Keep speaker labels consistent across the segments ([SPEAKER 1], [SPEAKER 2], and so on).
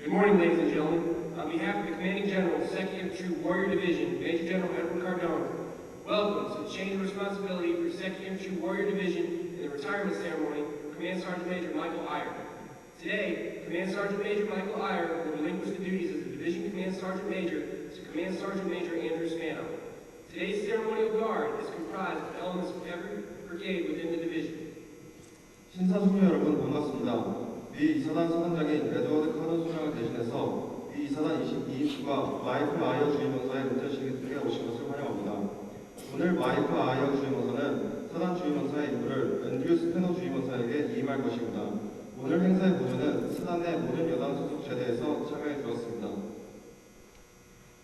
[SPEAKER 1] Good morning, ladies and gentlemen. On behalf of the Commanding General, 2nd Infantry Warrior Division, Major General Edward Cardone, welcome to the change of responsibility for 2nd Infantry Warrior Division and the retirement ceremony for Command Sgt. Major Michael Eyer. Today, Command Sgt. Major Michael Eyer will relinquish the duties as the Division Command Sergeant Major to Command Sergeant Major Andrew Spano. Today's ceremonial guard is comprised of elements from every brigade within the division.
[SPEAKER 2] 신사숙녀 여러분 반갑습니다. 미 이사단 사단장인 에드워드 카던 소장을 대신해서 미 이사단 22인수가 마이클 아이어 주임원사의 은퇴식에 오신 것을 환영합니다. 오늘 마이클 아이어 주임원사는 사단 주임원사의 임무를 앤드류 스패너 주임원사에게 이임할 것입니다. 오늘 행사의 모두는 사단의 모든 여단 소속 제대에서 참여해 주었습니다.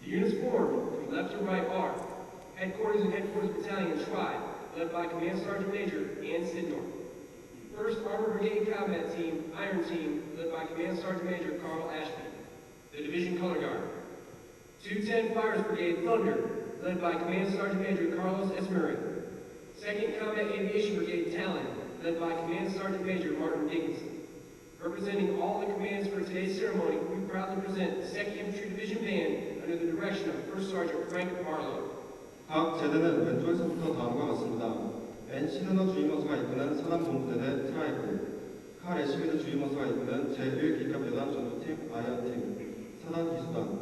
[SPEAKER 1] The units formed from left to right are Headquarters and Headquarters Battalion Tribe, led by Command Sergeant Major Ann Sidnor. 1st Armored Brigade Combat Team, Iron Team, led by Command Sergeant Major Carl Ashby, the Division Color Guard. 210 Fires Brigade Thunder, led by Command Sergeant Major Carlos S. Murray. 2nd Combat Aviation Brigade Talon, led by Command Sergeant Major Martin Dickinson. Representing all the commands for today's ceremony, we proudly present the 2nd Infantry Division Band under the direction of 1st Sergeant Frank Marlowe.
[SPEAKER 2] 각 제대는 왼쪽에서부터 다음과 같습니다. 앤 시드너 주임원사가 이끄는 사단 본부대대 트라이브, 칼 애시비드 주임원사가 이끄는 제1기갑 여단 전투팀 아이언팀, 사단 기수단,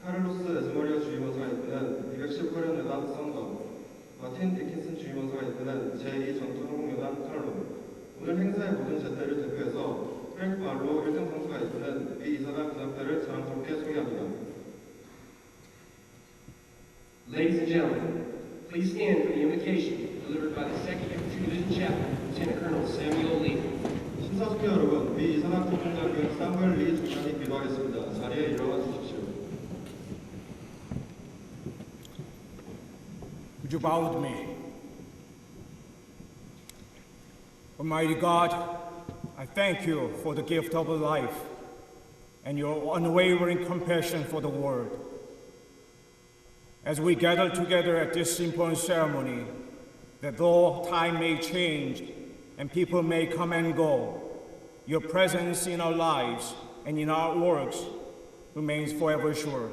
[SPEAKER 2] 카를로스 에즈머리어 주임원사가 이끄는 218년 여단 썬더, 마틴 디킨슨 주임원사가 이끄는 제2 전투항공여단 칼론. 오늘 행사의 모든 제대를 대표해서 프랭크 말로 1등 선수가 이끄는 미 이사단 군함대를 자랑스럽게 소개합니다.
[SPEAKER 1] Ladies and gentlemen, please stand for the invocation delivered by the 2nd Infantry Division Chaplain, Lieutenant Colonel Samuel Lee.
[SPEAKER 2] 신사숙녀 여러분, 미 이사단 부총장인 사무엘 리 중장이 기도하겠습니다. 자리에 일어나 주십시오.
[SPEAKER 3] Would you bow with me? Almighty God, I thank you for the gift of life and your unwavering compassion for the world. As we gather together at this important ceremony, that though time may change and people may come and go, your presence in our lives and in our works remains forever sure.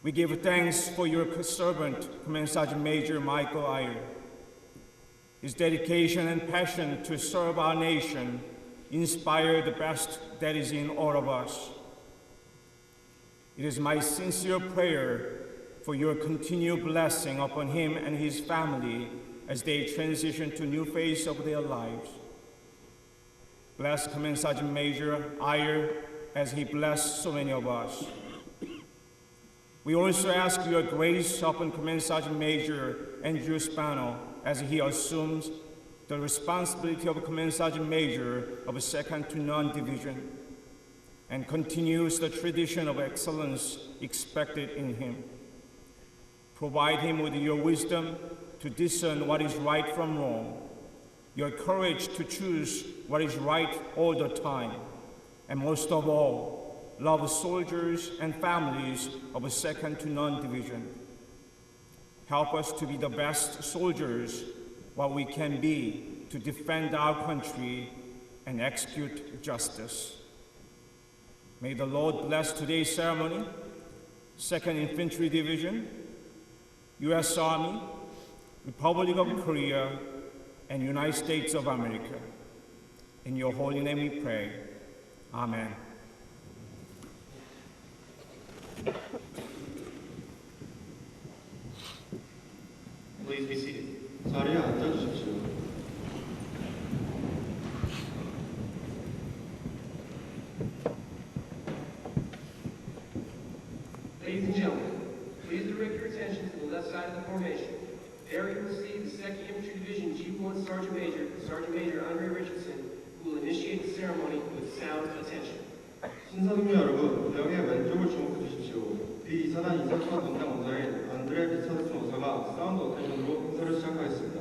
[SPEAKER 3] We give thanks for your servant, Command Sgt. Major Michael Eyer. His dedication and passion to serve our nation inspire the best that is in all of us. It is my sincere prayer for your continued blessing upon him and his family as they transition to new phase of their lives. Bless Command Sgt. Major Eyer as he blessed so many of us. We also ask your grace upon Command Sgt. Major Andrew Spano as he assumes the responsibility of Command Sgt. Major of 2nd to None Division and continues the tradition of excellence expected in him. Provide him with your wisdom to discern what is right from wrong, your courage to choose what is right all the time, and most of all, love soldiers and families of 2nd to None Division. Help us to be the best soldiers what we can be to defend our country and execute justice. May the Lord bless today's ceremony, 2nd Infantry Division, U.S. Army, Republic of Korea, and United States of America. In your holy name we pray. Amen.
[SPEAKER 1] Please be seated.
[SPEAKER 2] 자리에 앉아 주십시오.
[SPEAKER 1] Ladies and gentlemen, please direct your attention to the left side of the formation. There you will see the 2nd Infantry Division G1 Sergeant Major, Sergeant Major Andre Richardson, who will initiate the ceremony with sound attention.
[SPEAKER 2] 신사숙녀 여러분, 대형의 왼쪽을 주목해 주십시오. 미 이사단 이사과 담당 원사인 안드레 리차드슨 원사가 사운드 어텐션으로 행사를 시작하겠습니다.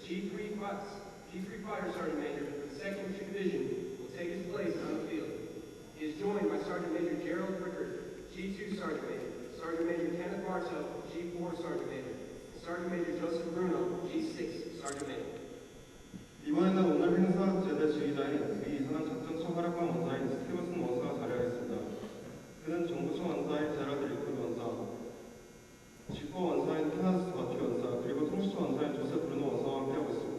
[SPEAKER 1] G3 Fighter Sergeant Major of the 2nd Infantry Division will take his place on the field. He is joined by Sergeant Major Gerald Rickard, G2 Sergeant Major, Sergeant Major Kenneth Bartow, G4 Sergeant Major, and Sergeant Major Joseph Bruno, G6 Sergeant Major.
[SPEAKER 2] 이번에는 오늘 행사 제대 지휘자인 미 이산한 작전처 활약관 원사인 스티븐슨 원사가 자리하겠습니다. 그는 정부처 원사인 제라드 리클 원사, 직보 원사인 테나스 바티 원사, 그리고 통수처 원사인 조셉 브루노 원사와 함께하고 있습니다.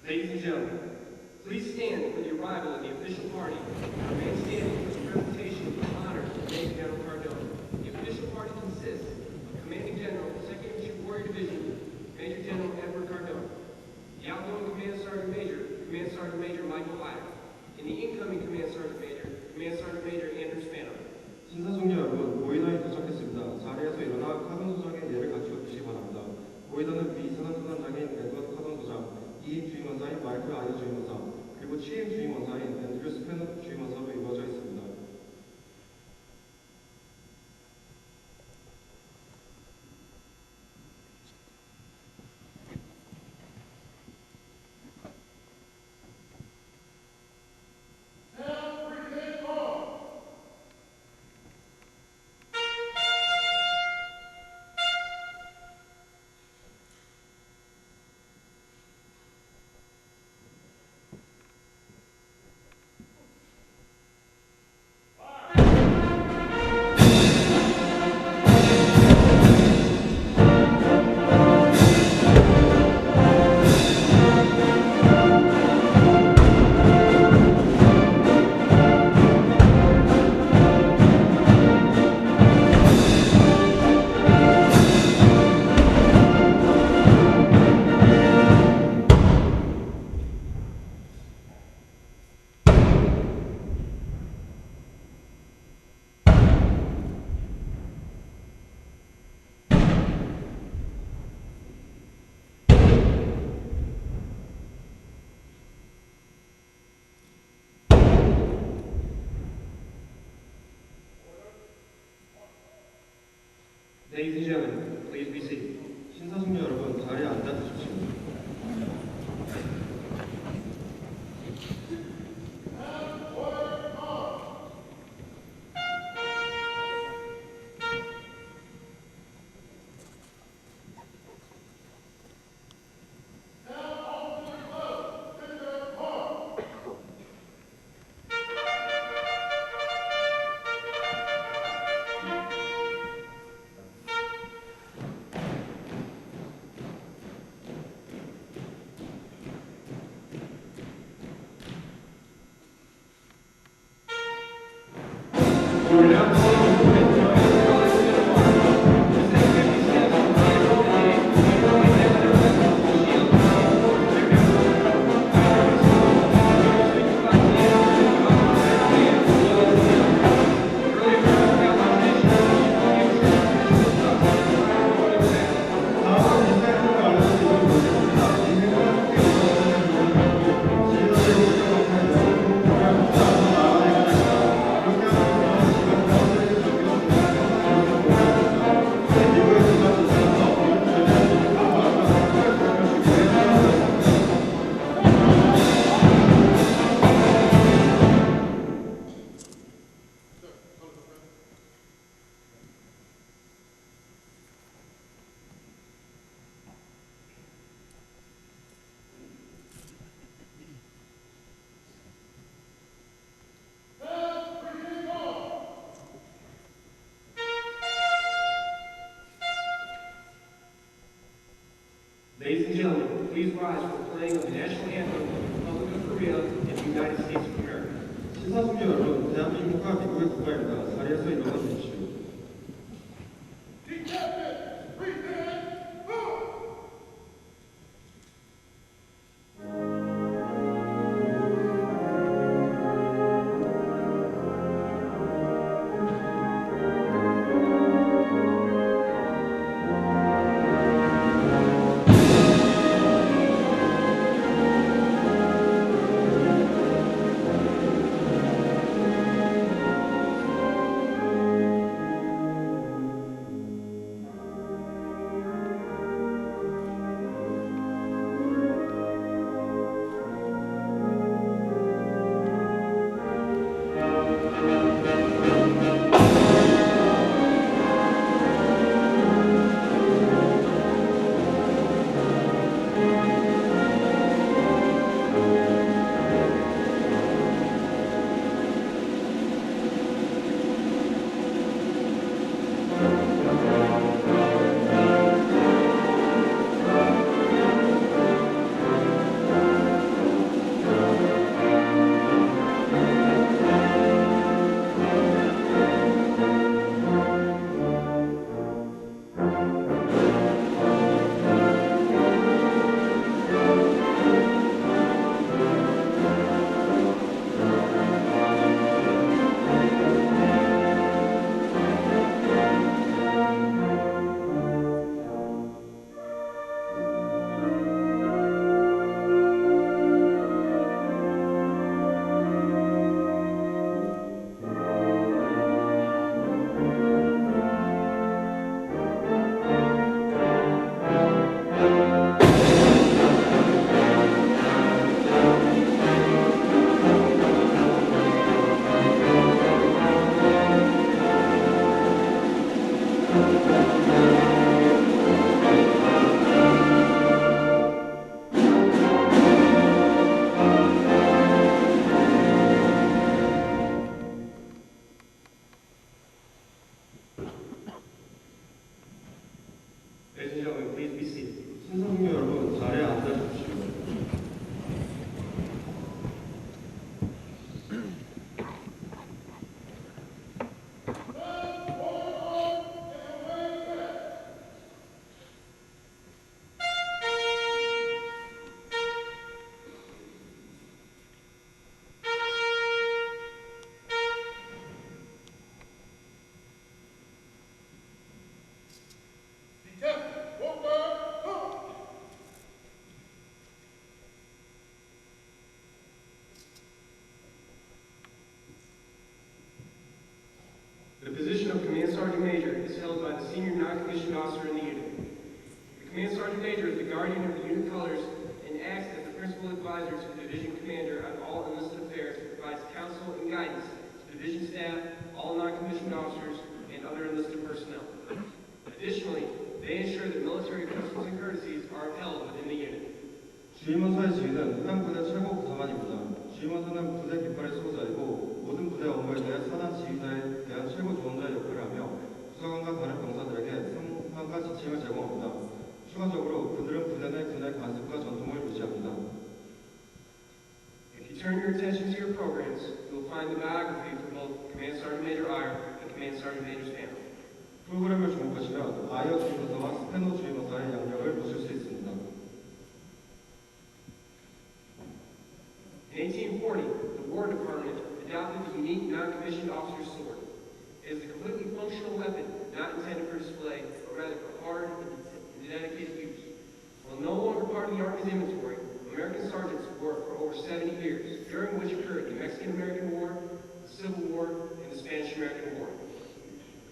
[SPEAKER 1] Ladies and gentlemen, please stand for the arrival of the official party. Remain standing for the presentation of honor to Major General Cardone. The official party consists of Commanding General, 2nd Infantry Warrior Division, Major General Edward Cardone, the outgoing Command Sergeant Major Michael Eyer, and the incoming Command Sergeant Major Andrew Spano.
[SPEAKER 2] 신사 중녀 여러분, 모이더에 도착했습니다. 자리에서 일어나 카돈 소장의 예를 갖추어 주시기 바랍니다. 모이더는 미 이산한 소단장인 에드워드 카돈 소장, 2인 주임원사인 마이클 아이어 주임원사, 그리고 취임 주임원사인 앤드류 스페너 주임원사로 이루어져 있습니다.
[SPEAKER 1] Ladies and gentlemen, please be seated.
[SPEAKER 2] 신사 중녀 여러분, 자리에 앉아 주십시오.
[SPEAKER 1] Ladies and gentlemen, please rise for the playing of the national anthem of the Republic of Korea and the United States of America.
[SPEAKER 2] 시사숙녀 여러분, 대한민국과 미국의 국가입니다. 자리에서 일어나 주십시오.
[SPEAKER 1] Ladies and gentlemen, please be seated.
[SPEAKER 2] 시사숙녀 여러분, 자리에 앉아 주십시오.
[SPEAKER 1] The position of Command Sergeant Major is held by the senior non-commissioned officer in the unit. The Command Sergeant Major is the guardian of the unit colors and acts as the principal advisor to the division commander on all enlisted affairs and provides counsel and guidance to division staff, all non-commissioned officers, and other enlisted personnel. Additionally, they ensure that military customs and courtesies are upheld within the unit.
[SPEAKER 2] 주임원사의 지휘는 해당 부대 최고 부사관입니다. 주임원사는 부대 깃발의 수호자이고 모든 부대 업무에 대해 사단 지휘자에 대한 최고 조언자의 역할을 하며 부사관과 다른 병사들에게 상황과 지침을 제공합니다. 추가적으로 그들은 부대 내 군의 관습과 전통을 유지합니다.
[SPEAKER 1] If you turn your attention to your programs, you will find the biography for both Command Sergeant Major Eyer and Command Sergeant Major Spano.
[SPEAKER 2] 프로그램을 주목하시면 아이어 주임원사와 스페노 주임원사의 양력을 보실 수 있습니다.
[SPEAKER 1] In 1840, the War Department adopted the unique non-commissioned officer's sword. It is a completely functional weapon, not intended for display, but rather for hard and dedicated use. While no longer part of the Army's inventory, American sergeants wore it for over 70 years, during which occurred the Mexican-American War, the Civil War, and the Spanish-American War.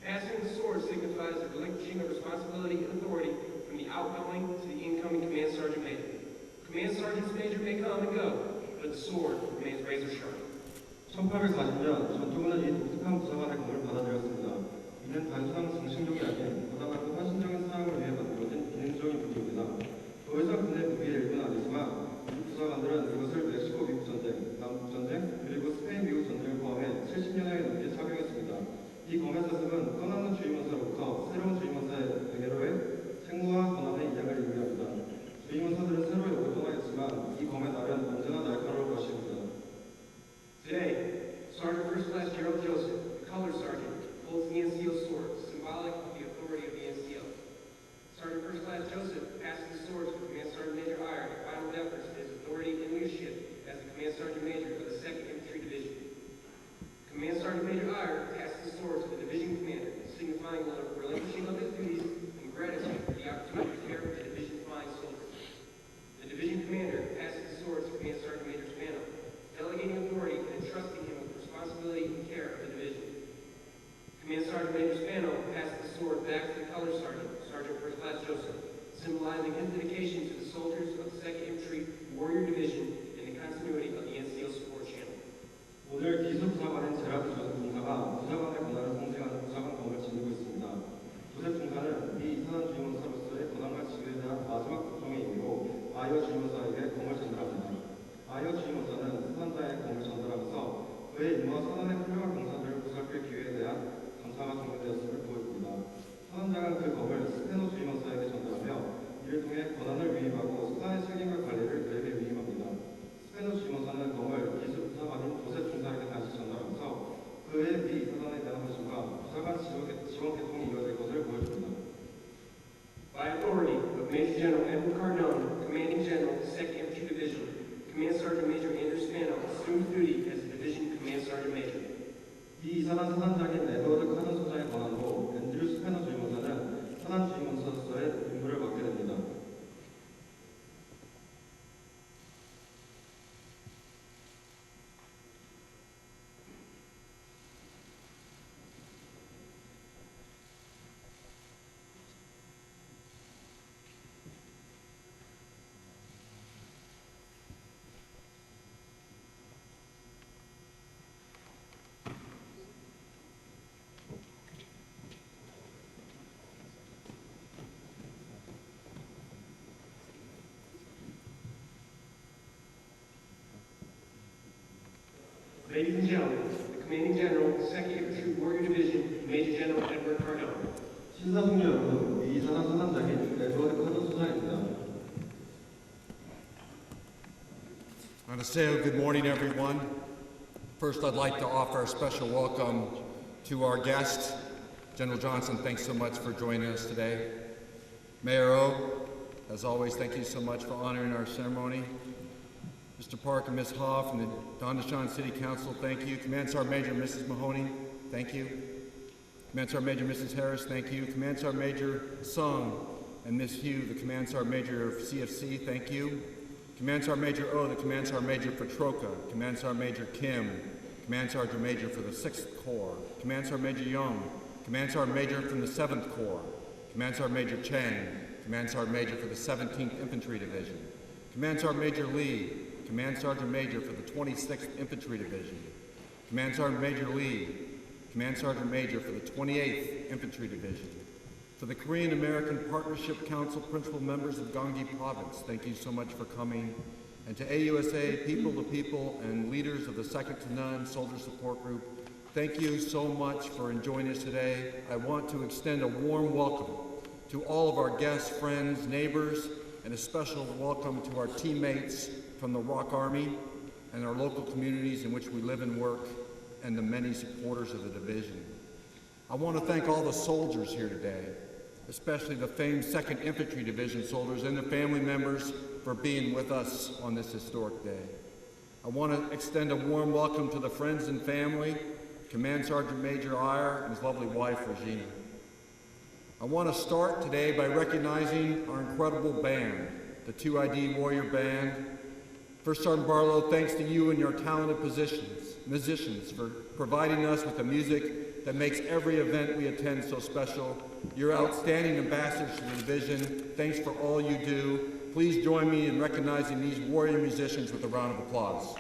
[SPEAKER 1] Passing the sword signifies the relinquishing of responsibility and authority from the outgoing to the incoming Command Sergeant Major. Command Sergeants Major may come and go, but the sword remains razor sharp.
[SPEAKER 2] 1840년 전투부는 이 독특한 부사관의 검을 받아들였습니다. 이는 단순한 정신력이 아닌 고단하고 헌신적인 사역을 위해 만들어진 기능적인 무기입니다. 더 이상 군의 무기의 일부는 아니지만 이 부사관들은 이것을 멕시코 미국 전쟁, 남북 전쟁, 그리고 스페인 미국 전쟁을 포함해 70년에 넘게 착용했습니다. 이 검의 사슴은 떠나는 주임원사로부터 새로운 주임원사의 에게로의 책무와 권한의 이양을 의미합니다.
[SPEAKER 1] Command Sergeant Major Spano passes the sword back to the Color Sergeant, Sergeant First Class Joseph, symbolizing his dedication to the soldiers of the 2nd Infantry Warrior Division and the continuity of the NCO support channel.
[SPEAKER 2] 오늘 기술부사관인 제라드 조셉 중사가 부사관의 권한을 상징하는 부사관검을 지니고 있습니다. 조셉 중사는 미 이사단 주임원사로서의 권한과 직위에 대한 마지막 국정의 의미로 아이어 주임원사에게 검을 전달합니다. 아이어 주임원사는 사단장에게 검을 전달하면서 그의 임무와 사단의 훌륭한 공사들을 보살필 기회에 대한 감사가 적용되었음을 보여줍니다. 사단장은 그 검을 스페노 주임원사에게 전달하며 이를 통해 권한을 위임하고 사단의 책임과 관리를 그에게 위임합니다. 스페노 주임원사는 검을 기술부사관인 조셉 중사에게 다시 전달하면서 그의 미 이사단에 대한 헌신과 부사관 지원 개통이 이어질 것을 보여줍니다.
[SPEAKER 1] By authority of Major General Edward Cardone, Commanding General, 2nd Infantry Division, Command Sergeant Major Andrew Spano assumes duty as the Division Command Sergeant Major.
[SPEAKER 2] 이 이사단 사단장인 에드워드 카든 소장의 권한으로 앤드류 스페너 주임원사는 사단 주임원사로서의 임무를 맡게 됩니다.
[SPEAKER 1] Ladies and gentlemen, the Commanding General, 2nd Infantry Warrior Division, Major General Edward Cardone.
[SPEAKER 2] 신사숙녀 여러분, 이 이사단 사단장인 에드워드 카든 소장입니다.
[SPEAKER 4] I want to say good morning, everyone. First, I'd like to offer a special welcome to our guest, General Johnson. Thanks so much for joining us today. Mayor O, as always, thank you so much for honoring our ceremony. Mr. Park and Ms. Hoff from the Dondashan City Council, thank you. Command Sergeant Major Mrs. Mahoney, thank you. Command Sergeant Major Mrs. Harris, thank you. Command Sergeant Major Sung and Ms. Hugh, the Command Sergeant Major of CFC, thank you. Command Sergeant Major O, the Command Sergeant Major for Troca. Command Sergeant Major Kim, Command Sergeant Major for the 6th Corps. Command Sergeant Major Young, Command Sergeant Major from the 7th Corps. Command Sergeant Major Chang, Command Sergeant Major for the 17th Infantry Division. Command Sergeant Major Lee, Command Sergeant Major for the 26th Infantry Division. Command Sergeant Major Lee, Command Sergeant Major for the 28th Infantry Division. For the Korean American Partnership Council principal members of Ganggi Province, thank you so much for coming. And to AUSA, people to people, and leaders of the Second to None Soldier Support Group, thank you so much for joining us today. I want to extend a warm welcome to all of our guests, friends, neighbors, and a special welcome to our teammates from the Rock Army and our local communities in which we live and work, and the many supporters of the division. I want to thank all the soldiers here today, especially the famed 2nd Infantry Division soldiers and their family members for being with us on this historic day. I want to extend a warm welcome to the friends and family, Command Sergeant Major Eyer and his lovely wife, Regina. I want to start today by recognizing our incredible band, the 2ID Warrior Band. First Sergeant Barlow, thanks to you and your talented musicians for providing us with the music that makes every event we attend so special. You're outstanding ambassadors to the division. Thanks for all you do. Please join me in recognizing these warrior musicians with a round of applause.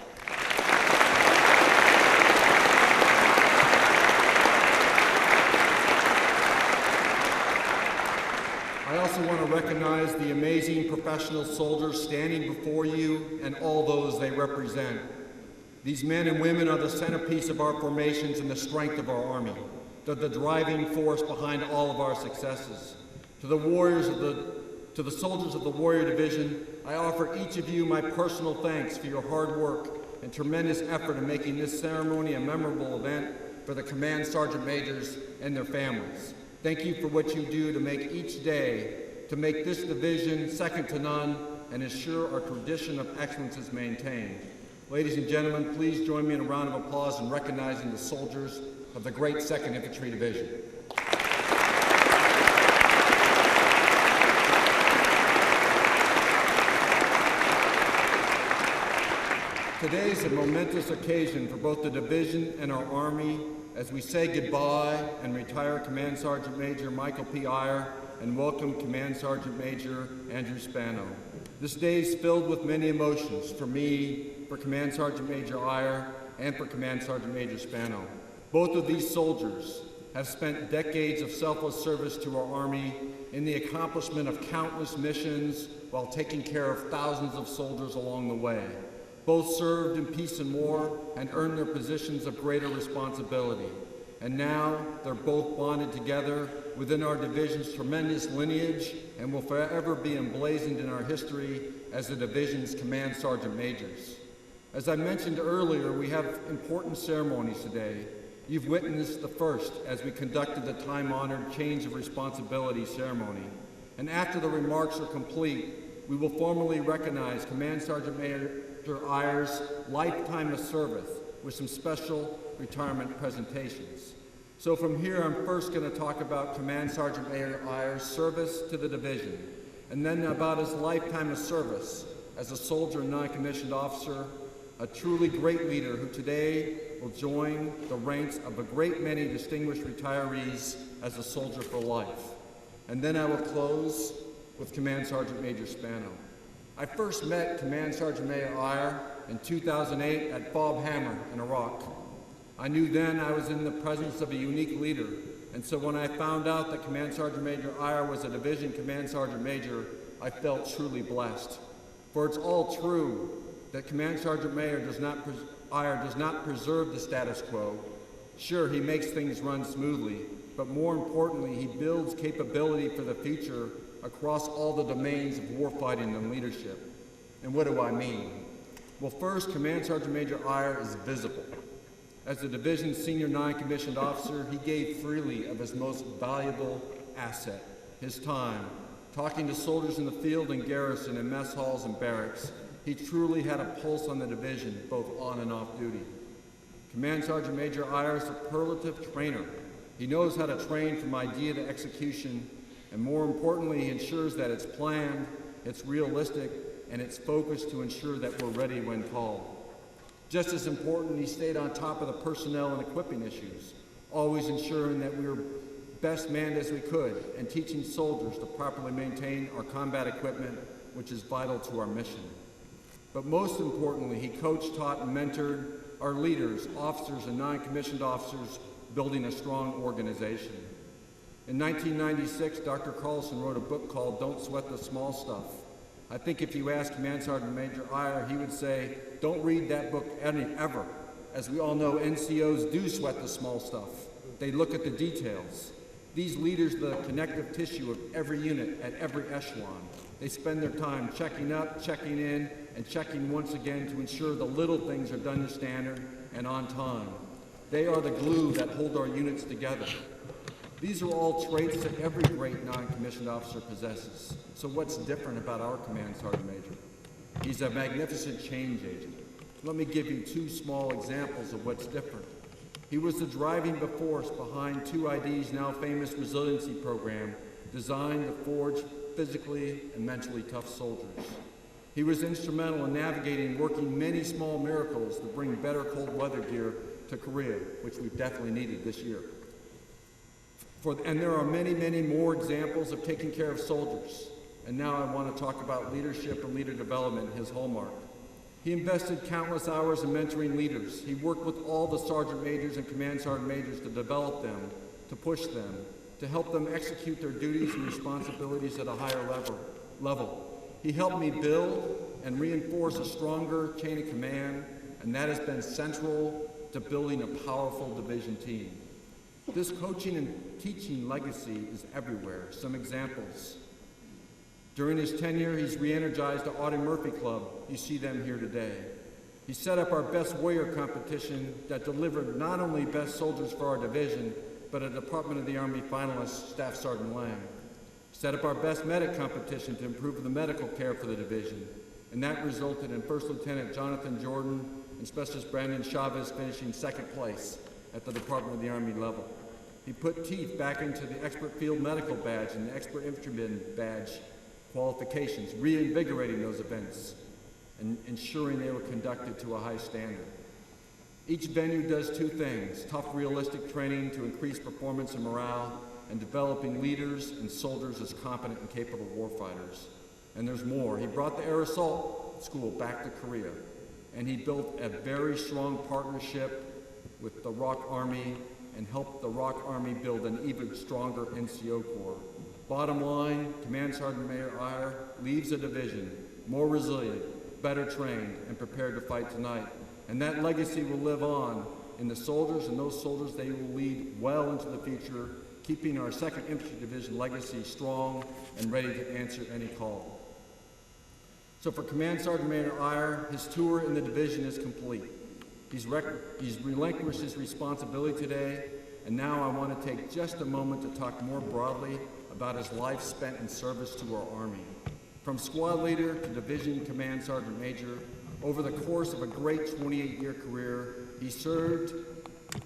[SPEAKER 4] I also want to recognize the amazing professional soldiers standing before you and all those they represent. These men and women are the centerpiece of our formations and the strength of our Army. They're the driving force behind all of our successes. To the soldiers of the Warrior Division, I offer each of you my personal thanks for your hard work and tremendous effort in making this ceremony a memorable event for the Command Sergeant Majors and their families. Thank you for what you do to make each day, to make this division second to none, and ensure our tradition of excellence is maintained. Ladies and gentlemen, please join me in a round of applause in recognizing the soldiers of the great 2nd Infantry Division. Today is a momentous occasion for both the division and our Army as we say goodbye and retire Command Sergeant Major Michael P. Eyer and welcome Command Sergeant Major Andrew Spano. This day is filled with many emotions for me, for Command Sergeant Major Eyer, and for Command Sergeant Major Spano. Both of these soldiers have spent decades of selfless service to our Army in the accomplishment of countless missions while taking care of thousands of soldiers along the way. Both served in peace and war and earned their positions of greater responsibility. And now they're both bonded together within our division's tremendous lineage and will forever be emblazoned in our history as the division's Command Sergeant Majors. As I mentioned earlier, we have important ceremonies today. You've witnessed the first as we conducted the time-honored Change of Responsibility ceremony. And after the remarks are complete, we will formally recognize Command Sergeant Major Eyer's lifetime of service with some special retirement presentations. So from here, I'm first going to talk about Command Sergeant Major Eyer's service to the division, and then about his lifetime of service as a soldier and non-commissioned officer, a truly great leader who today will join the ranks of a great many distinguished retirees as a soldier for life. And then I will close with Command Sergeant Major Spano. I first met Command Sergeant Major Eyer in 2008 at Bob Hammer in Iraq. I knew then I was in the presence of a unique leader, and so when I found out that Command Sergeant Major Eyer was a division Command Sergeant Major, I felt truly blessed. For it's all true that Command Sergeant Major Eyer does not preserve the status quo. Sure, he makes things run smoothly, but more importantly, he builds capability for the future across all the domains of warfighting and leadership. And what do I mean? Well, first, Command Sergeant Major Eyer is visible. As the division's senior non-commissioned officer, he gave freely of his most valuable asset, his time, talking to soldiers in the field and garrison and mess halls and barracks. He truly had a pulse on the division, both on and off duty. Command Sergeant Major Eyer is a superlative trainer. He knows how to train from idea to execution, and more importantly, he ensures that it's planned, it's realistic, and it's focused to ensure that we're ready when called. Just as important, he stayed on top of the personnel and equipping issues, always ensuring that we were best manned as we could and teaching soldiers to properly maintain our combat equipment, which is vital to our mission. But most importantly, he coached, taught, and mentored our leaders, officers, and non-commissioned officers, building a strong organization. In 1996, Dr. Carlson wrote a book called Don't Sweat the Small Stuff. I think if you ask Command Sergeant Major Eyer, he would say, don't read that book ever. As we all know, NCOs do sweat the small stuff. They look at the details. These leaders are the connective tissue of every unit at every echelon. They spend their time checking up, checking in, and checking once again to ensure the little things are done to standard and on time. They are the glue that hold our units together. These are all traits that every great non-commissioned officer possesses. So what's different about our Command Sergeant Major? He's a magnificent change agent. Let me give you two small examples of what's different. He was the driving force behind 2ID's now famous resiliency program, designed to forge physically and mentally tough soldiers. He was instrumental in navigating and working many small miracles to bring better cold weather gear to Korea, which we've definitely needed this year. And there are many, many more examples of taking care of soldiers. And now I want to talk about leadership and leader development, his hallmark. He invested countless hours in mentoring leaders. He worked with all the sergeant majors and command sergeant majors to develop them, to push them, to help them execute their duties and responsibilities at a higher level. He helped me build and reinforce a stronger chain of command, and that has been central to building a powerful division team. This coaching and teaching legacy is everywhere. Some examples. During his tenure, he's re-energized the Audie Murphy Club. You see them here today. He set up our Best Warrior competition that delivered not only best soldiers for our division, but a Department of the Army finalist, Staff Sergeant Lang. Set up our Best Medic competition to improve the medical care for the division, and that resulted in First Lieutenant Jonathan Jordan and Specialist Brandon Chavez finishing second place at the Department of the Army level. He put teeth back into the Expert Field Medical Badge and the Expert Infantryman Badge qualifications, reinvigorating those events and ensuring they were conducted to a high standard. Each venue does two things: tough, realistic training to increase performance and morale, and developing leaders and soldiers as competent and capable warfighters. And there's more. He brought the Air Assault School back to Korea, and he built a very strong partnership with the ROK Army and helped the ROK Army build an even stronger NCO Corps. Bottom line, Command Sergeant Major Eyer leaves a division more resilient, better trained, and prepared to fight tonight. And that legacy will live on in the soldiers, and those soldiers, they will lead well into the future, keeping our 2nd Infantry Division legacy strong and ready to answer any call. So for Command Sergeant Major Eyer, his tour in the division is complete. He's relinquished his responsibility today, and now I want to take just a moment to talk more broadly about his life spent in service to our Army. From squad leader to division command sergeant major, over the course of a great 28-year career, he served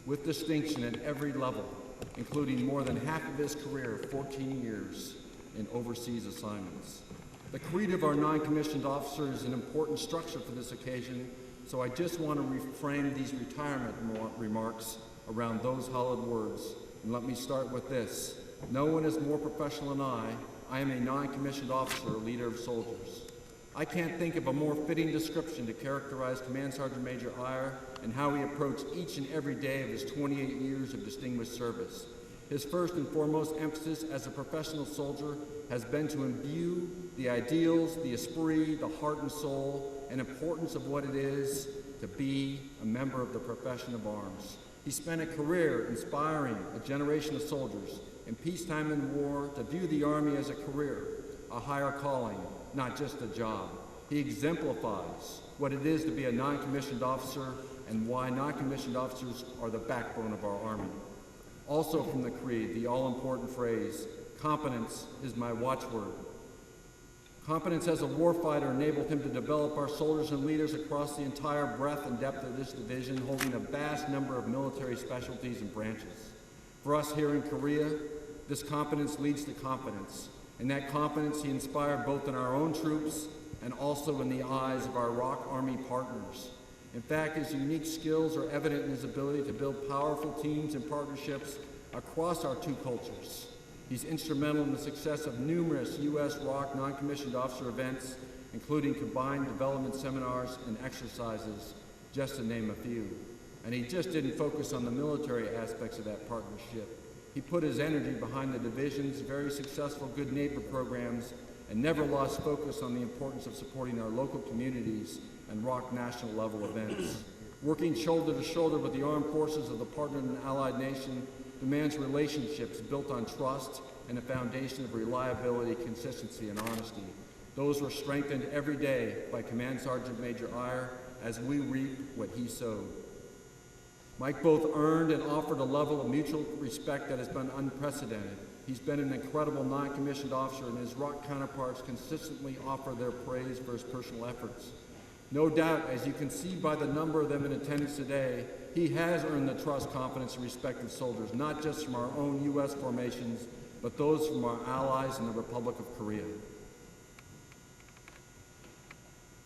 [SPEAKER 4] with distinction at every level, including more than half of his career, 14 years, in overseas assignments. The creed of our non-commissioned officer is an important structure for this occasion, so I just want to reframe these retirement remarks around those hallowed words. And let me start with this. No one is more professional than I am a non-commissioned officer, leader of soldiers. I can't think of a more fitting description to characterize Command Sergeant Major Eyer and how he approached each and every day of his 28 years of distinguished service. His first and foremost emphasis as a professional soldier has been to imbue the ideals, the esprit, the heart and soul, and importance of what it is to be a member of the profession of arms. He spent a career inspiring a generation of soldiers in peacetime and war to view the Army as a career, a higher calling, not just a job. He exemplifies what it is to be a non-commissioned officer and why non-commissioned officers are the backbone of our Army. Also from the creed, the all-important phrase, competence is my watchword. Competence as a warfighter enabled him to develop our soldiers and leaders across the entire breadth and depth of this division, holding a vast number of military specialties and branches. For us here in Korea, this competence leads to confidence, and that confidence he inspired both in our own troops and also in the eyes of our ROK Army partners. In fact, his unique skills are evident in his ability to build powerful teams and partnerships across our two cultures. He's instrumental in the success of numerous U.S. ROK non-commissioned officer events, including combined development seminars and exercises, just to name a few. And he just didn't focus on the military aspects of that partnership. He put his energy behind the division's very successful Good Neighbor programs and never lost focus on the importance of supporting our local communities and ROK national level events. Working shoulder to shoulder with the armed forces of the partner and allied nation demands relationships built on trust and a foundation of reliability, consistency, and honesty. Those were strengthened every day by Command Sergeant Major Eyer as we reap what he sowed. Mike both earned and offered a level of mutual respect that has been unprecedented. He's been an incredible non-commissioned officer, and his ROK counterparts consistently offer their praise for his personal efforts. No doubt, as you can see by the number of them in attendance today, he has earned the trust, confidence, and respect of soldiers, not just from our own U.S. formations, but those from our allies in the Republic of Korea.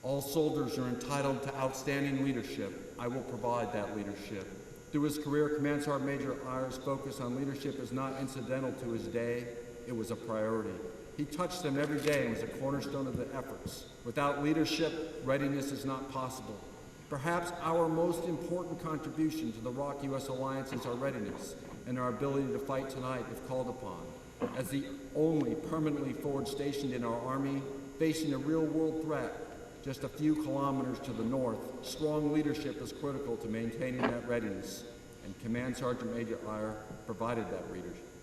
[SPEAKER 4] All soldiers are entitled to outstanding leadership. I will provide that leadership. Through his career, Command Sergeant Major Eyer's focus on leadership is not incidental to his day, it was a priority. He touched them every day and was a cornerstone of the efforts. Without leadership, readiness is not possible. Perhaps our most important contribution to the ROK U.S. alliance is our readiness and our ability to fight tonight if called upon. As the only permanently forward stationed in our Army, facing a real-world threat just a few kilometers to the north, strong leadership is critical to maintaining that readiness, and Command Sergeant Major Eyer provided that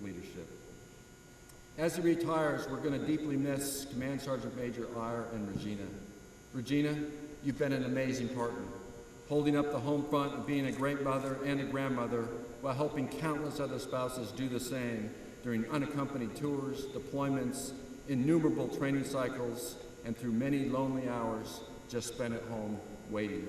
[SPEAKER 4] leadership. As he retires, we're going to deeply miss Command Sergeant Major Eyer and Regina. Regina, you've been an amazing partner, holding up the home front and being a great mother and a grandmother while helping countless other spouses do the same during unaccompanied tours, deployments, innumerable training cycles, and through many lonely hours just spent at home waiting.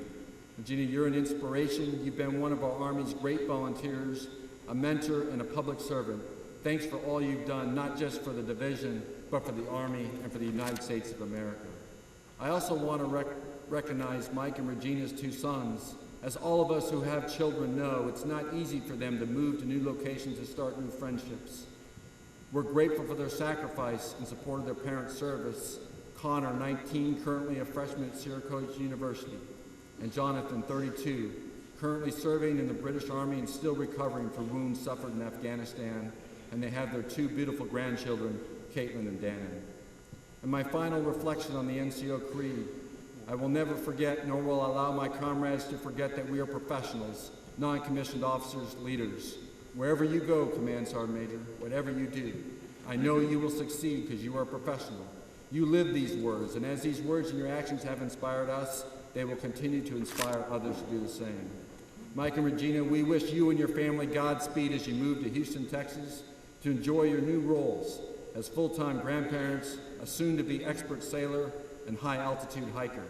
[SPEAKER 4] Regina, you're an inspiration. You've been one of our Army's great volunteers, a mentor, and a public servant. Thanks for all you've done, not just for the division, but for the Army and for the United States of America. I also want to recognize Mike and Regina's two sons, As all of us who have children know, it's not easy for them to move to new locations and start new friendships. We're grateful for their sacrifice in support of their parents' service. Connor, 19, currently a freshman at Syracuse University, and Jonathan, 32, currently serving in the British Army and still recovering from wounds suffered in Afghanistan, and they have their two beautiful grandchildren, Caitlin and Dannon. And my final reflection on the NCO Creed, I will never forget, nor will I allow my comrades to forget that we are professionals, non-commissioned officers, leaders. Wherever you go, Command Sergeant Major, whatever you do, I know you will succeed because you are a professional. You live these words, and as these words and your actions have inspired us, they will continue to inspire others to do the same. Mike and Regina, we wish you and your family Godspeed as you move to Houston, Texas, to enjoy your new roles as full-time grandparents, a soon-to-be expert sailor, and high-altitude hiker.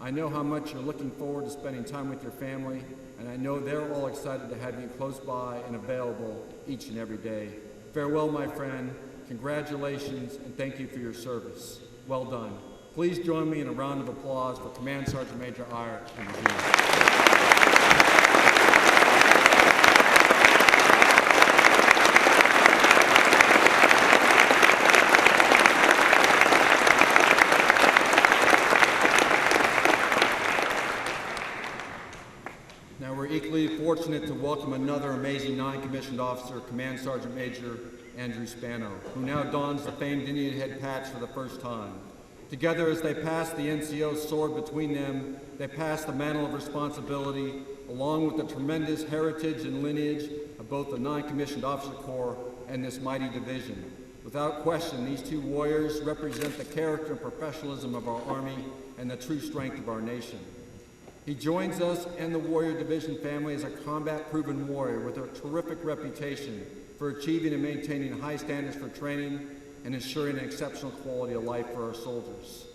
[SPEAKER 4] I know how much you're looking forward to spending time with your family, and I know they're all excited to have you close by and available each and every day. Farewell, my friend. Congratulations, and thank you for your service. Well done. Please join me in a round of applause for Command Sergeant Major Eyer and Regina. Equally fortunate to welcome another amazing non-commissioned officer, Command Sergeant Major Andrew Spano, who now dons the famed Indian head patch for the first time. Together, as they pass the NCO's sword between them, they pass the mantle of responsibility, along with the tremendous heritage and lineage of both the non-commissioned officer corps and this mighty division. Without question, these two warriors represent the character and professionalism of our Army and the true strength of our nation. He joins us and the Warrior Division family as a combat-proven warrior with a terrific reputation for achieving and maintaining high standards for training and ensuring an exceptional quality of life for our soldiers.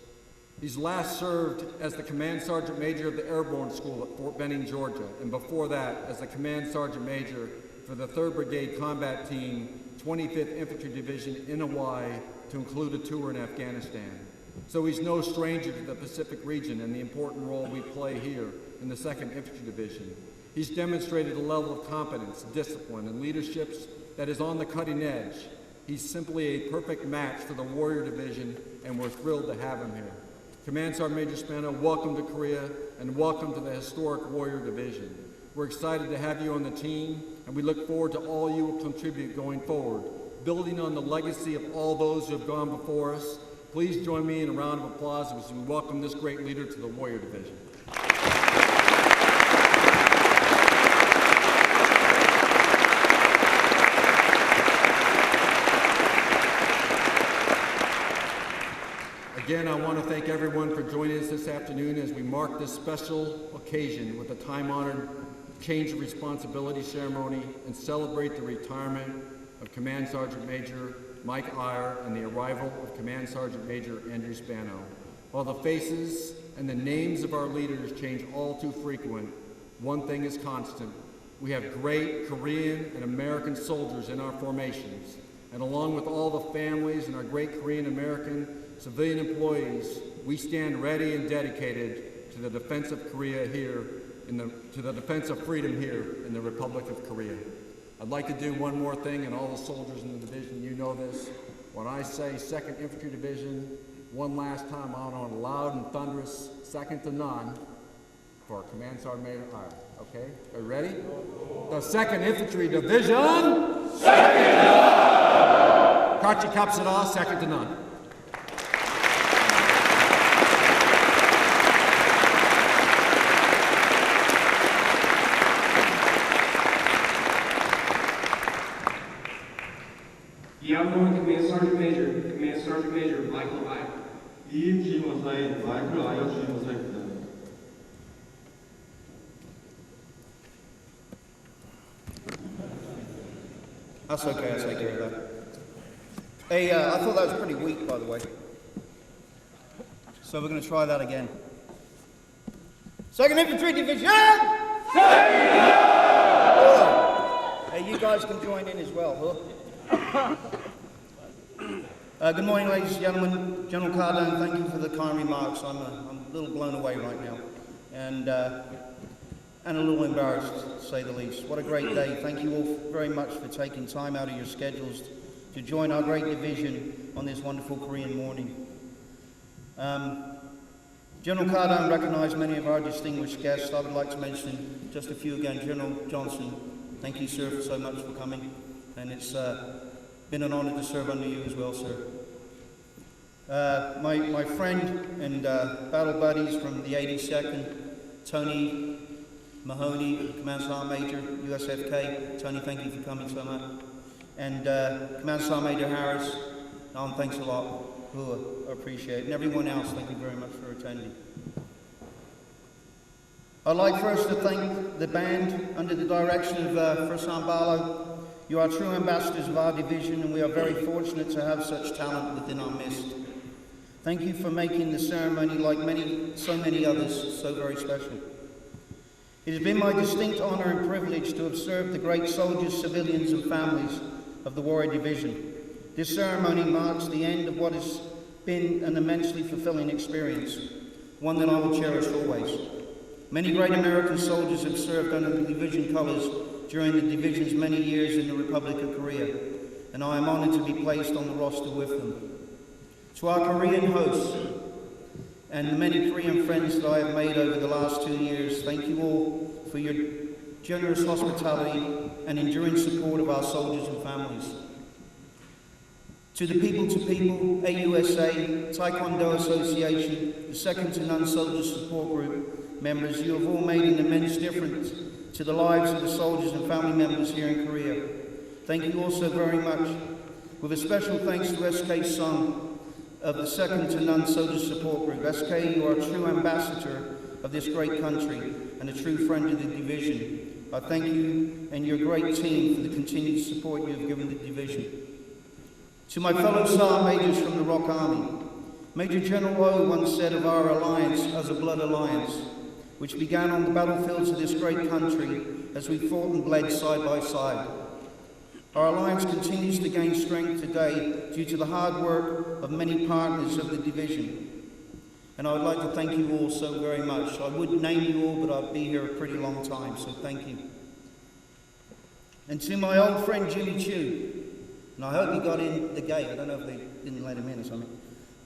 [SPEAKER 4] He's last served as the Command Sergeant Major of the Airborne School at Fort Benning, Georgia, and before that as the Command Sergeant Major for the 3rd Brigade Combat Team, 25th Infantry Division in Hawaii, to include a tour in Afghanistan. So he's no stranger to the Pacific region and the important role we play here in the 2nd Infantry Division. He's demonstrated a level of competence, discipline, and leadership that is on the cutting edge. He's simply a perfect match for the Warrior Division, and we're thrilled to have him here. Command Sergeant Major Spano, welcome to Korea, and welcome to the historic Warrior Division. We're excited to have you on the team, and we look forward to all you will contribute going forward, building on the legacy of all those who have gone before us. Please join me in a round of applause as we welcome this great leader to the Warrior Division. Again, I want to thank everyone for joining us this afternoon as we mark this special occasion with a time-honored change of responsibility ceremony and celebrate the retirement of Command Sergeant Major Mike Eyer and the arrival of Command Sergeant Major Andrew Spano. While the faces and the names of our leaders change all too frequent, one thing is constant. We have great Korean and American soldiers in our formations, and along with all the families and our great Korean American civilian employees, we stand ready and dedicated to the defense of Korea here, to the defense of freedom here in the Republic of Korea. I'd like to do one more thing, and all the soldiers in the division, you know this. When I say 2nd Infantry Division, one last time, I want a loud and thunderous second to none for Command Sergeant Major Eyer. Okay, are you ready? The 2nd Infantry Division. Second to none. Kachi Kapsada, second to none.
[SPEAKER 1] The outgoing Command Sergeant Major Michael Eyer.
[SPEAKER 2] 이임 주임원사인 마이클 아이어 주임원사입니다.
[SPEAKER 5] That's okay, I'll take care of that. Hey, I thought that was pretty weak, by the way. So we're going to try that again. 2nd Infantry Division! Oh. Hey, you guys can join in as well, huh? Good morning, ladies and gentlemen. General Cardone, thank you for the kind remarks. I'm a little blown away right now. And and a little embarrassed, to say the least. What a great day. Thank you all very much for taking time out of your schedules to join our great division on this wonderful Korean morning. General Cardone recognized many of our distinguished guests. I would like to mention just a few again. General Johnson, thank you, sir, so much for coming. And it's been an honor to serve under you as well, sir. My friend and battle buddies from the 82nd, Tony Mahoney, Command Sgt Major, USFK. Tony, thank you for coming so much. And Command Sgt Major Harris, Alan, thanks a lot. I appreciate it. And everyone else, thank you very much for attending. I'd like first to thank the band under the direction of First Barlow. You are true ambassadors of our division, and we are very fortunate to have such talent within our midst. Thank you for making the ceremony, like so many others, so very special. It has been my distinct honor and privilege to have served the great soldiers, civilians, and families of the Warrior Division. This ceremony marks the end of what has been an immensely fulfilling experience, one that I will cherish always. Many great American soldiers have served under the division colors during the division's many years in the Republic of Korea, and I am honored to be placed on the roster with them. To our Korean hosts and the many Korean friends that I have made over the last 2 years, thank you all for your generous hospitality and enduring support of our soldiers and families. To the people, AUSA, Taekwondo Association, the Second to None Soldier Support Group members, you have all made an immense difference to the lives of the soldiers and family members here in Korea. Thank you also very much. With a special thanks to SK Sung of the Second to None Soldier Support Group. SK, you are a true ambassador of this great country and a true friend of the division. I thank you and your great team for the continued support you have given the division. To my fellow Sergeant Majors from the Rock Army, Major General O once said of our alliance as a blood alliance, which began on the battlefields of this great country as we fought and bled side by side. Our alliance continues to gain strength today due to the hard work of many partners of the division. And I would like to thank you all so very much. I wouldn't name you all, but I'd be here a pretty long time, so thank you. And to my old friend Jimmy Chu, and I hope he got in the gate. I don't know if they didn't let him in or something.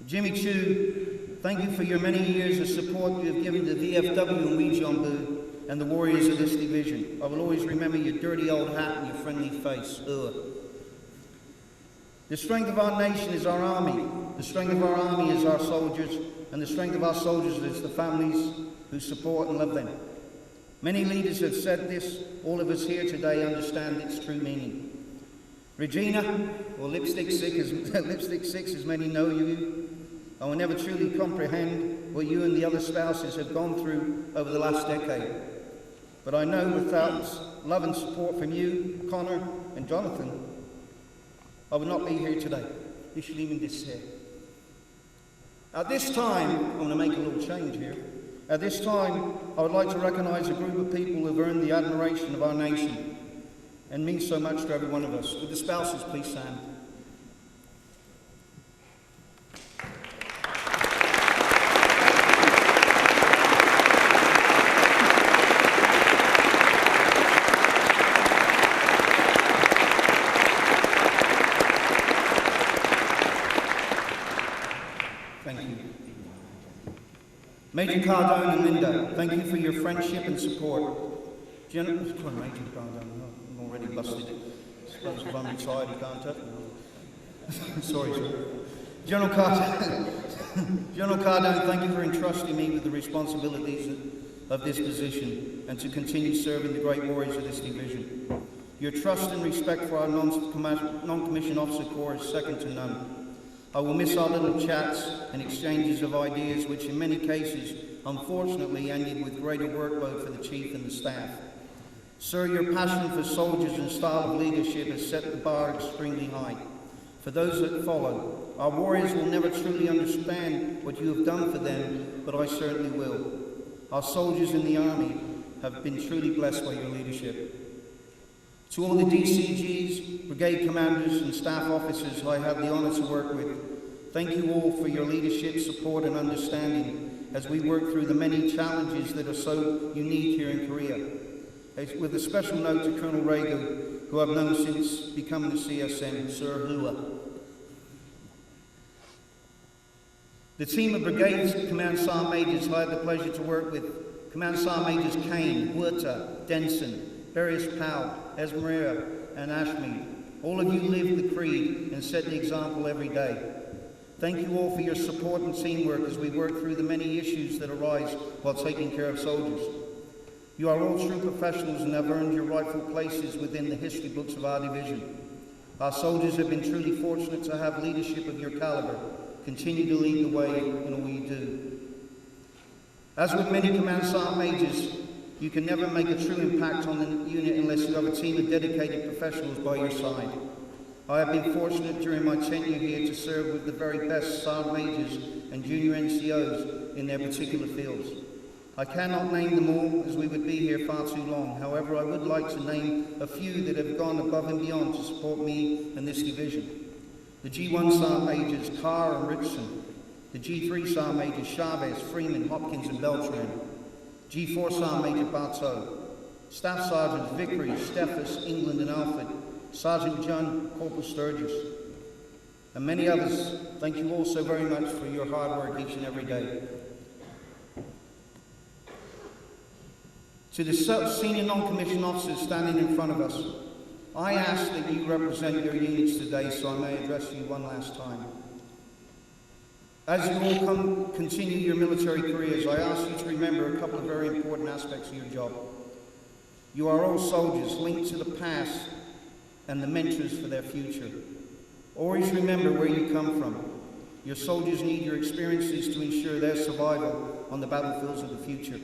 [SPEAKER 5] Jimmy Chu, thank you for your many years of support you have given to VFW and Wejeonbu and the warriors of this division. I will always remember your dirty old hat and your friendly face. Ugh. The strength of our nation is our army. The strength of our army is our soldiers, and the strength of our soldiers is the families who support and love them. Many leaders have said this. All of us here today understand its true meaning. Regina, or Lipstick Six, as many know you, I will never truly comprehend what you and the other spouses have gone through over the last decade. But I know without love and support from you, Connor, and Jonathan, I would not be here today. You should even this here. At this time, I'm going to make a little change here. At this time, I would like to recognize a group of people who have earned the admiration of our nation and mean so much to every one of us. Would the spouses please stand? Thank you. Major Cardone and Linda, thank you for your friendship and support. Major Cardone, I'm already busted. I suppose if I'm retired, you can't touch me. Sorry, sir. General Cardone, thank you for entrusting me with the responsibilities of this position and to continue serving the great warriors of this division. Your trust and respect for our non-commissioned officer corps is second to none. I will miss our little chats and exchanges of ideas, which in many cases, unfortunately, ended with greater workload for the chief and the staff. Sir, your passion for soldiers and style of leadership has set the bar extremely high. For those that follow, our warriors will never truly understand what you have done for them, but I certainly will. Our soldiers in the Army have been truly blessed by your leadership. To all the DCGs, brigade commanders, and staff officers I have the honor to work with, thank you all for your leadership, support, and understanding as we work through the many challenges that are so unique here in Korea. With a special note to Colonel Rago, who I've known since becoming the CSM, Sir Hua. The team of Brigades Command Sergeant Majors I had the pleasure to work with: Command Sergeant Majors Kane, Huerta, Denson, Various Powell, Esmeralda, and Ashmead. All of you live the creed and set the example every day. Thank you all for your support and teamwork as we work through the many issues that arise while taking care of soldiers. You are all true professionals and have earned your rightful places within the history books of our division. Our soldiers have been truly fortunate to have leadership of your caliber. Continue to lead the way in all you do. As with many Command Sergeant Majors, you can never make a true impact on the unit unless you have a team of dedicated professionals by your side. I have been fortunate during my tenure here to serve with the very best Sergeant Majors and Junior NCOs in their particular fields. I cannot name them all, as we would be here far too long. However, I would like to name a few that have gone above and beyond to support me and this division. The G1 Sergeant Majors Carr and Richardson, the G3 Sergeant Majors Chavez, Freeman, Hopkins and Beltran, G4 Sergeant Major Bartow, Staff Sergeants Vickery, Steffes, England and Alfred, Sergeant John, Corporal Sturgis, and many others. Thank you all so very much for your hard work each and every day. To the senior non-commissioned officers standing in front of us, I ask that you represent your units today, so I may address you one last time. As you all continue your military careers, I ask you to remember a couple of very important aspects of your job. You are all soldiers linked to the past and the mentors for their future. Always remember where you come from. Your soldiers need your experiences to ensure their survival on the battlefields of the future.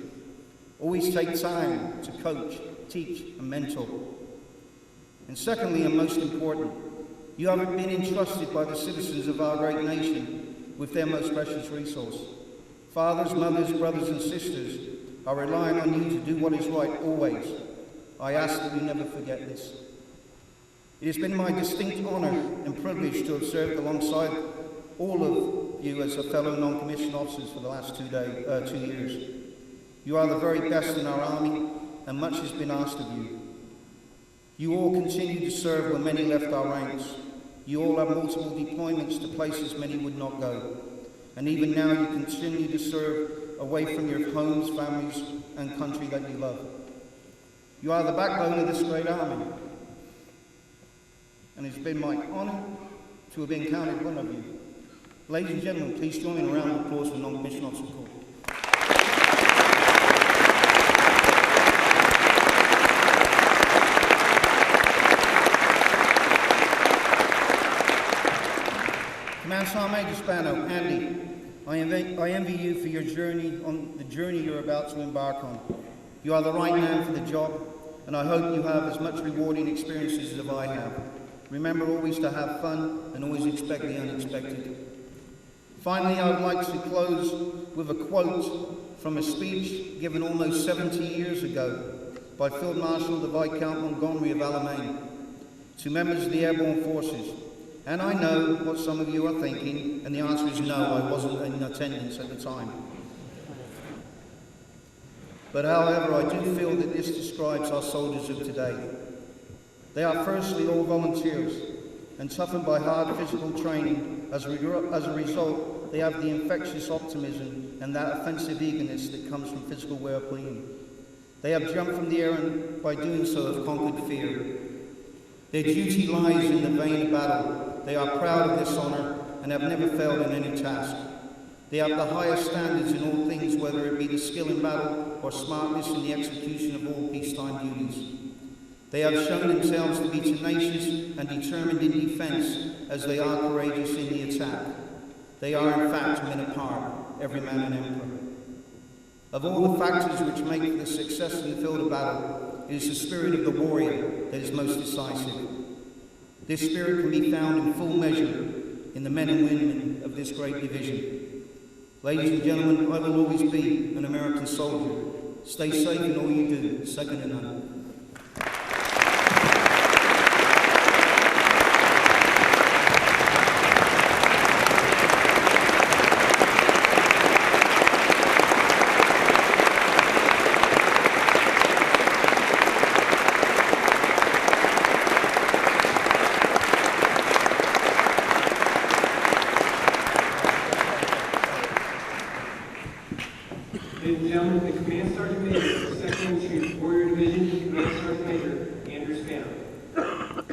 [SPEAKER 5] Always take time to coach, teach, and mentor. And secondly, and most important, you have been entrusted by the citizens of our great nation with their most precious resource. Fathers, mothers, brothers, and sisters are relying on you to do what is right always. I ask that you never forget this. It has been my distinct honor and privilege to have served alongside all of you as a fellow non-commissioned officers for the last 2 years. You are the very best in our army, and much has been asked of you. You all continue to serve where many left our ranks. You all have multiple deployments to places many would not go. And even now you continue to serve away from your homes, families, and country that you love. You are the backbone of this great army. And it's been my honor to have encountered one of you. Ladies and gentlemen, please join me in a round of applause for non-commissioned officer corps. Command Sergeant Major Spano, Andy, I envy you for your journey, on the journey you're about to embark on. You are the right man for the job, and I hope you have as much rewarding experiences as I have. Remember always to have fun and always expect the unexpected. Finally, I would like to close with a quote from a speech given almost 70 years ago by Field Marshal the Viscount Montgomery of Alamein to members of the Airborne Forces. And I know what some of you are thinking, and the answer is no, I wasn't in attendance at the time. But however, I do feel that this describes our soldiers of today. They are firstly all volunteers, and toughened by hard physical training. As a result, they have the infectious optimism and that offensive eagerness that comes from physical way of being. They have jumped from the air and by doing so have conquered fear. Their duty lies in the vein of battle. They are proud of this honor and have never failed in any task. They have the highest standards in all things, whether it be the skill in battle or smartness in the execution of all peacetime duties. They have shown themselves to be tenacious and determined in defense as they are courageous in the attack. They are in fact men apart, every man an emperor. Of all the factors which make for the success in the field of battle, it is the spirit of the warrior that is most decisive. This spirit can be found in full measure in the men and women of this great division. Ladies and gentlemen, I will always be an American soldier. Stay safe in all you do, second to none.
[SPEAKER 1] gentlemen, the Command Sergeant Major of the 2nd Infantry Warrior Division, Command Sergeant Major Andrew Spano.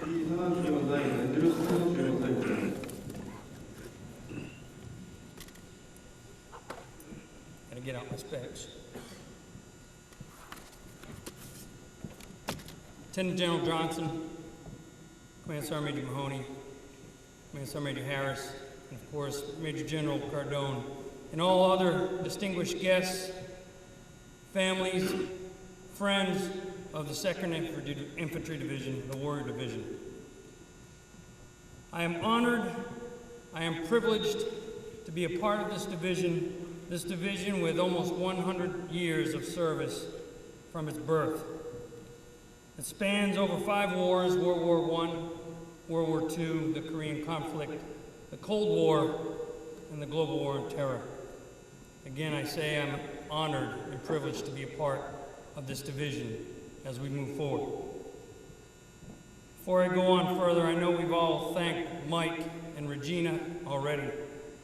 [SPEAKER 2] 이 사단 주임원사인 앤드류 스파노 주임원사입니다.
[SPEAKER 6] Gotta get out my specs. Lieutenant General Johnson, Command Sergeant Major Mahoney, Command Sergeant Major Harris, and of course Major General Cardone, and all other distinguished guests, families, friends of the 2nd Infantry Division, the Warrior Division. I am honored, I am privileged to be a part of this division with almost 100 years of service from its birth. It spans over 5 wars: World War I, World War II, the Korean conflict, the Cold War, and the global war on terror. Again, I say I'm honored and privileged to be a part of this division as we move forward. Before I go on further, I know we've all thanked Mike and Regina already,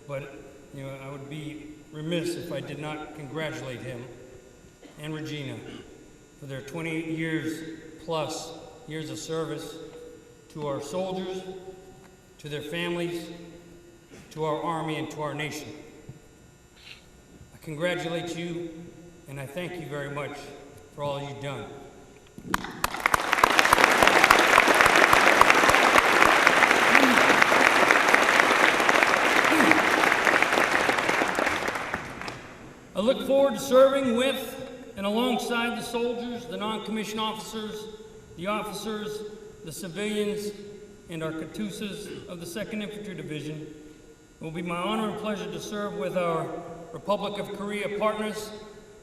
[SPEAKER 6] but I would be remiss if I did not congratulate him and Regina for their 28 years plus years of service to our soldiers, to their families, to our Army, and to our nation. I congratulate you, and I thank you very much for all you've done. I look forward to serving with and alongside the soldiers, the non-commissioned officers, the civilians, and our Katusas of the 2nd Infantry Division. It will be my honor and pleasure to serve with our Republic of Korea partners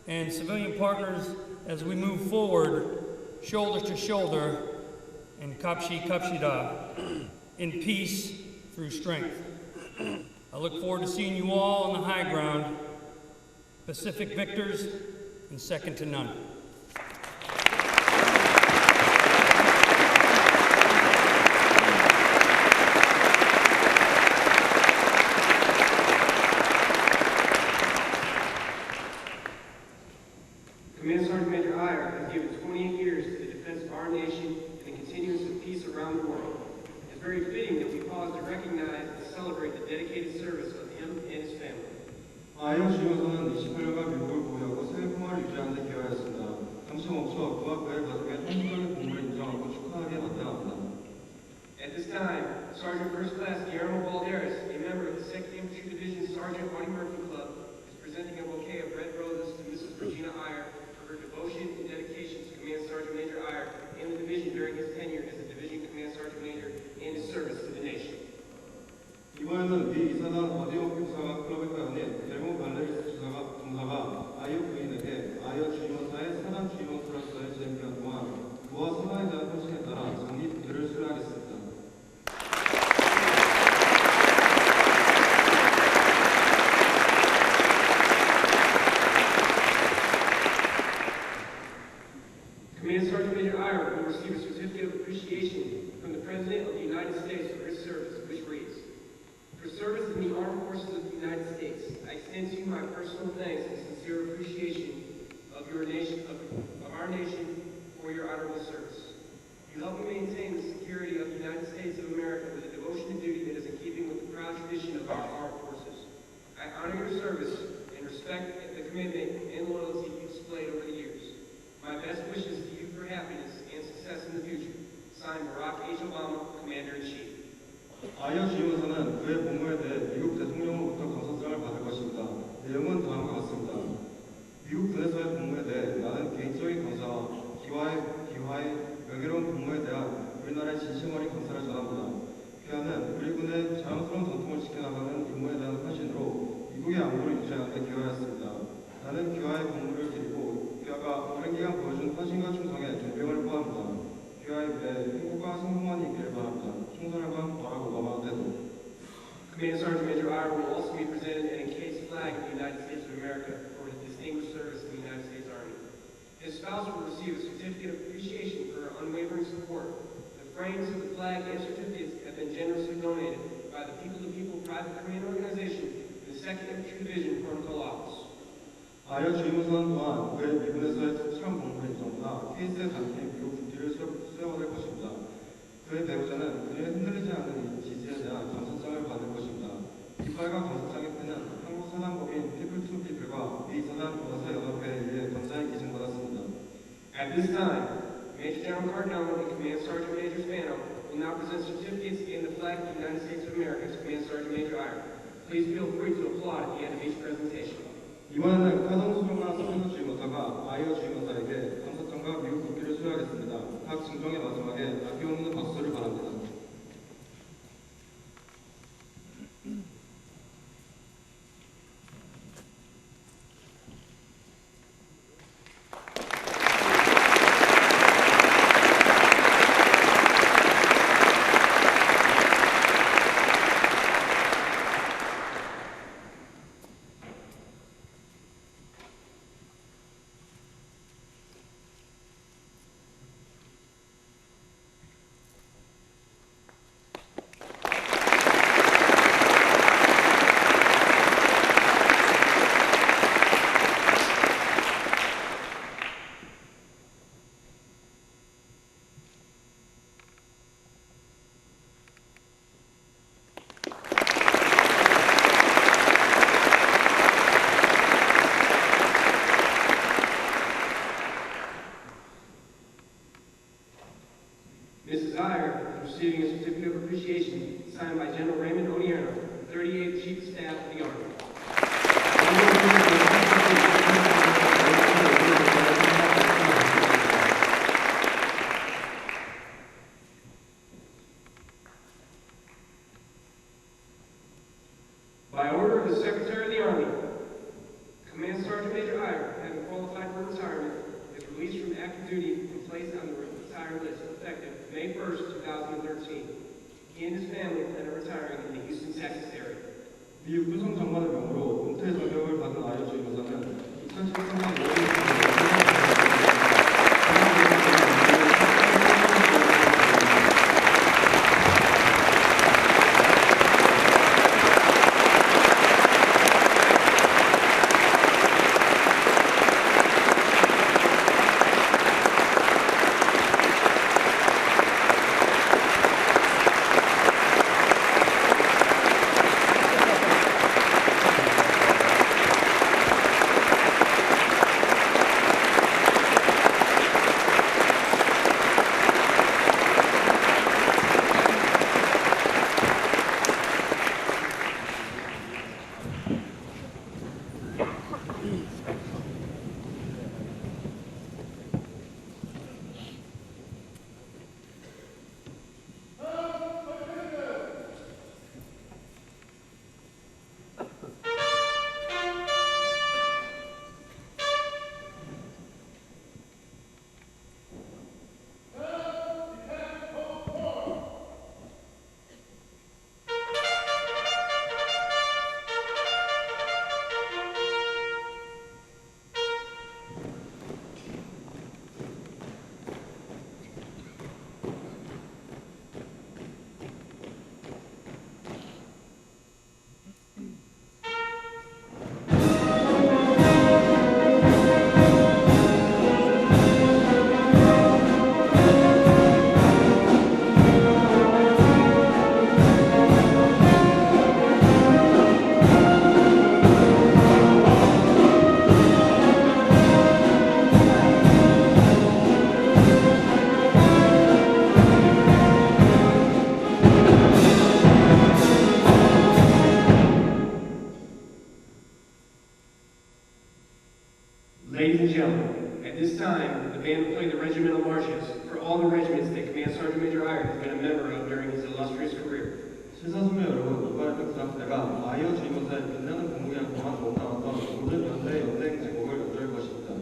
[SPEAKER 6] and civilian partners as we move forward, shoulder to shoulder, and kapshida, in peace through strength. I look forward to seeing you all on the high ground, Pacific victors and second to none.
[SPEAKER 1] Command Sergeant Major Eyer has given 28 years to the defense of our nation and the continuance of peace around the world. It is very fitting that we pause to recognize and celebrate the dedicated service of him and his family.
[SPEAKER 2] 아이어 주임원사는 28년간 미국을 보유하고 세계 평화를 유지하는 데 기여하였습니다. 잠시 멈춰 그와 그의 가족의 헌신적인 공을 인정하고 축하하게 마땅합니다.
[SPEAKER 1] At this time, Sergeant First Class Guillermo Balderas, a member of the 2nd Infantry Division Sergeant Audie Murphy Club, is presenting a bouquet of red roses to Mrs. Regina Eyer for her devotion and dedication to Command Sergeant Major Eyer and the division during his tenure as a Division Command Sergeant Major and his service to the nation.
[SPEAKER 2] 이번에는 미 이사단 어디오 교사가 클럽의 회원인 델모 발레리스 중사가 아이오 부인에게 아이오 주임원사의 사단 주임원사로서의 재임기간 동안 그와 사단에 대한 헌신에 따라 장립부들을 수여하겠습니다.
[SPEAKER 1] Command Sergeant Major Eyer will receive a certificate of appreciation from the President of the United States for his service, which reads, "For service in the Armed Forces of the United States, I extend to you my personal thanks and sincere appreciation of your nation, of our nation, for your honorable service. You help me maintain the security of the United States of America with a devotion and duty that is in keeping with the proud tradition of our armed forces. I honor your service and respect the commitment and loyalty you displayed over the years. My best wishes to you for happiness and success in the future. Signed, Barack H. Obama, Commander-in-Chief."
[SPEAKER 2] 아이어 주임원사는 그의 복무에 대해 미국 대통령으로부터 감사장을 받을 것입니다. 내용은 다음과 같습니다. 미국 군에서의 복무에 대해 나는 개인적인 감사와 기화의 명예로운 복무에 대한 우리나라의 진심 어린 감사를 전합니다. 귀하는 우리 군의 자랑스러운 전통을 지켜나가는 임무에 대한 헌신으로 미국의 안보를 유지하는 데 기여하였습니다. 나는 귀하의 복무를 드리고 귀하가 오랜 기간 보여준 헌신과 충성에 존경을 표합니다. 귀하의 미래에 행복과 성공만이 있기를 바랍니다. 총사령관 바락 오바마 대도.
[SPEAKER 1] Command Sergeant Major Eyer will also be presented an encased flag of the United States of America for his distinguished service in the United States Army. His spouse will receive a certificate of appreciation for her unwavering support. The frames of the flag and certificates have been generously donated by the People to People Private Korean Organization and the 2nd Infantry Division Protocol Office.
[SPEAKER 2] 아이어 주임무사는 또한 그의 미군에서의 특출한 본분의 이전과 케이스의 담긴 미국 국기를 수여받을 것입니다. 그의 배우자는 그녀의 흔들리지 않는 이 지지에 대한 감사장을 받을 것입니다. 깃발과 감사장의 펜은 한국 사단법인 People to People과 미 사단 교사사 연합회에 의해 감사에 기증받았습니다.
[SPEAKER 1] At this time, Major General Cardone and Command Sgt. Major Spano will now present certificates in the flag of the United States of America to Command Sgt. Major Eyer. Please feel free to applaud at the end of each presentation.
[SPEAKER 2] 이번에는 카돈 수정관 스페너 주임무사가 아이어 주임무사에게 감사장과 미국 국기를 수여하겠습니다. 각 증정의 마지막에 아낌없는 박수를 바랍니다.
[SPEAKER 1] Mrs. Eyer is receiving a certificate of appreciation signed by General Raymond Odierno, 38th Chief of Staff of the Army. By order of the Secretary of the Army, Command Sergeant Major Eyer, having qualified for retirement, is released from active duty and placed on the retired list effective May 1st, 2013. He and his family plan on retiring in the Houston, Texas area.
[SPEAKER 2] 미 육구성 장관의 명으로 은퇴 자격을 받은 아이어 주임무사는 2013년 5월
[SPEAKER 1] Ladies and gentlemen, at this time, the band will play the regimental marches for all the regiments that Command Sergeant Major Eyer has been a member of during his illustrious career.
[SPEAKER 2] 시사선배 여러분, 이번에 특사부대가 아이어 주임무사의 빛나는 공무기한 동안 몸담았던 모든 연대의 연대행 제목을 연주할 것입니다.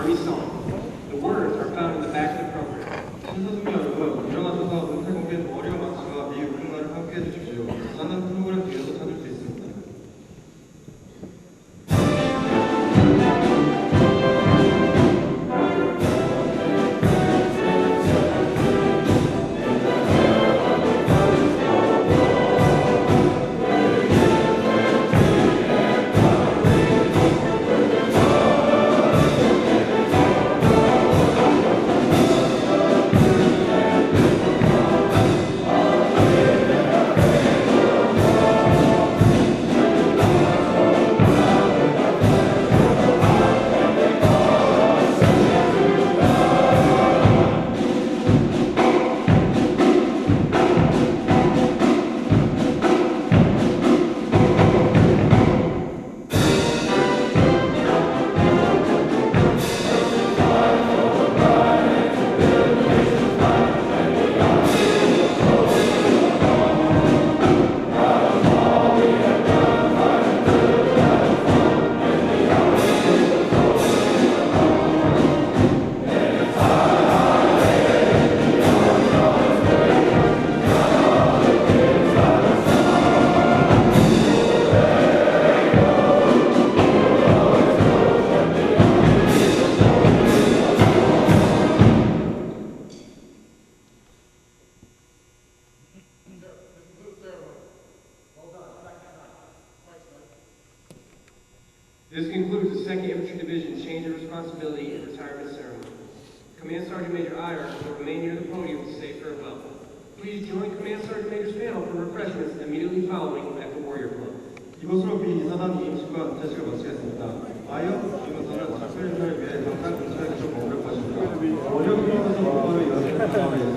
[SPEAKER 1] Army Song. The words are found in the back of the program.
[SPEAKER 2] 신사숙녀 여러분, 일어나셔서 은퇴공개 머리와 마치와 이 우승가를 함께 해주십시오. 수많은 프로그램 뒤에서 찾을 수 있습니다.
[SPEAKER 1] This concludes the 2nd Infantry Division Change of Responsibility and Retirement Ceremony. Command Sergeant Major Eyer will remain near the podium to say farewell. Please join Command Sergeant Major Spano for refreshments immediately following at the Warrior Club.
[SPEAKER 2] 이것으로 B2사단 임시관 대식을 마치겠습니다. 아이어 주임원사는 작별 인사를 위해 당장 근처에 계셔 머무를 것입니다. 어려운 상황에서 공부를 위한 생각을